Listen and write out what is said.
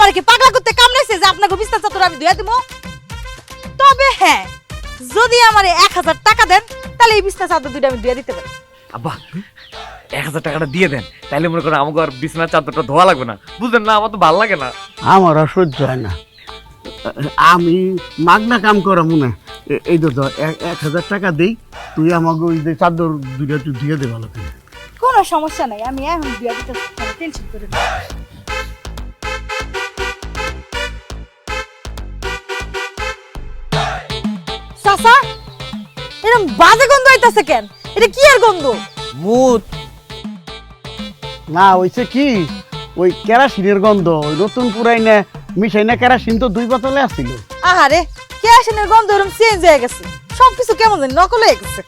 আমার কি পাগলা করতে কামড়াইছে যে আপনাকে বিস্তার চাদর আমি ধুয়ে দিব? তবে হ্যাঁ, যদি আমার 1000 টাকা দেন তাহলে এই বিস্তার চাদর দুইটা আমি ধুয়ে দিতে পারি। আব্বা 1000 টাকাটা দিয়ে দেন, তাইলে মনে করেন আমাকে আর বিছানার চাদরটা ধোয়া লাগবে না। বুঝলেন না, আমার তো ভালো লাগে না। আমার আর সহ্য হয় না। আমি মাগনা কাম করা মনে এই তো 1000 টাকা দেই, তুই আমাকে ওই যে চাদর দুইটা তুই দিয়ে দে ভালো করে। কোনো সমস্যা নাই, আমি এখন ধুয়ে দিতে টেনশন করে না। চাচা, এরকম বাজে গন্ধ হইতাছে কেন? এটা কি আর গন্ধ? মুত না হইছে কি, ওই কেরাসিনের গন্ধ, ওই নতুন পুরাই না মিশাই না কেরাসিন তো 2 বোতলে আসছিল। আহারে, কেরাসিনের গন্ধ এরকম চেঞ্জ হয়ে গেছে, সবকিছু কেমন জানি নকল হয়ে গেছে।